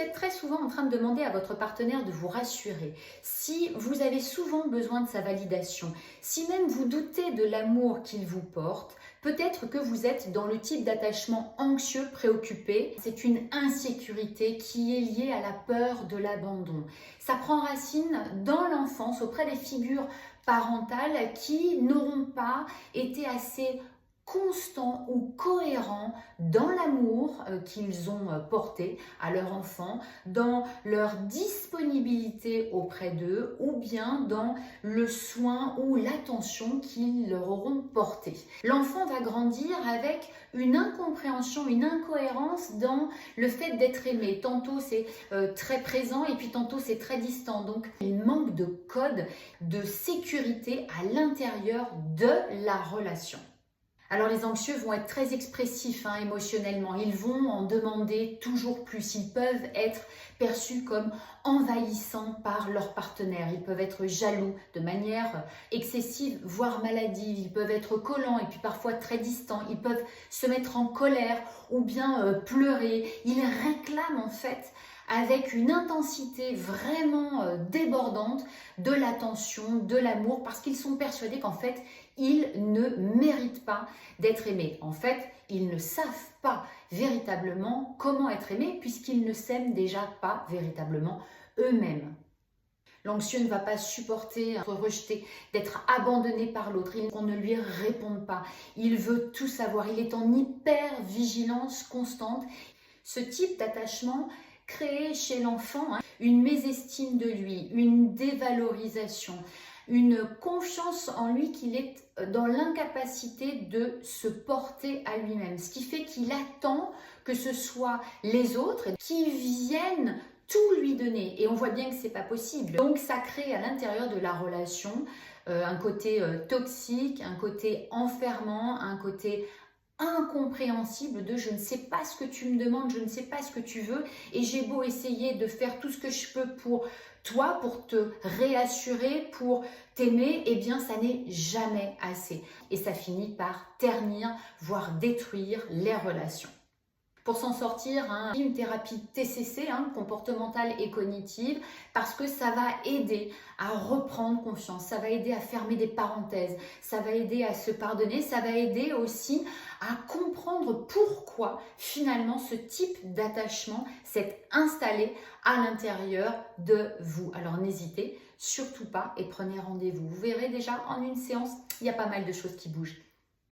êtes très souvent en train de demander à votre partenaire de vous rassurer, si vous avez souvent besoin de sa validation, si même vous doutez de l'amour qu'il vous porte, peut-être que vous êtes dans le type d'attachement anxieux, préoccupé. C'est une insécurité qui est liée à la peur de l'abandon. Ça prend racine dans l'enfance auprès des figures parentales qui n'auront pas été assez constants ou cohérents dans l'amour qu'ils ont porté à leur enfant, dans leur disponibilité auprès d'eux ou bien dans le soin ou l'attention qu'ils leur auront porté. L'enfant va grandir avec une incompréhension, une incohérence dans le fait d'être aimé. Tantôt c'est très présent et puis tantôt c'est très distant. Donc il manque de code, de sécurité à l'intérieur de la relation. Alors les anxieux vont être très expressifs émotionnellement, ils vont en demander toujours plus, ils peuvent être perçus comme envahissants par leur partenaire, ils peuvent être jaloux de manière excessive, voire maladive, ils peuvent être collants et puis parfois très distants, ils peuvent se mettre en colère ou bien pleurer, ils réclament en fait avec une intensité vraiment débordante de l'attention, de l'amour, parce qu'ils sont persuadés qu'en fait, ils ne méritent pas d'être aimés. En fait, ils ne savent pas véritablement comment être aimés, puisqu'ils ne s'aiment déjà pas véritablement eux-mêmes. L'anxieux ne va pas supporter d'être rejeté, d'être abandonné par l'autre, qu'on ne lui réponde pas. Il veut tout savoir, il est en hyper-vigilance constante. Ce type d'attachement crée chez l'enfant une mésestime de lui, une dévalorisation, une confiance en lui qu'il est dans l'incapacité de se porter à lui-même. Ce qui fait qu'il attend que ce soit les autres qui viennent tout lui donner. Et on voit bien que c'est pas possible. Donc ça crée à l'intérieur de la relation un côté toxique, un côté enfermant, un côté incompréhensible de je ne sais pas ce que tu me demandes, je ne sais pas ce que tu veux et j'ai beau essayer de faire tout ce que je peux pour toi, pour te réassurer, pour t'aimer, eh bien ça n'est jamais assez et ça finit par ternir, voire détruire les relations. Pour s'en sortir, une thérapie TCC, comportementale et cognitive, parce que ça va aider à reprendre confiance, ça va aider à fermer des parenthèses, ça va aider à se pardonner, ça va aider aussi à comprendre pourquoi finalement ce type d'attachement s'est installé à l'intérieur de vous. Alors n'hésitez surtout pas et prenez rendez-vous. Vous verrez déjà en une séance, il y a pas mal de choses qui bougent.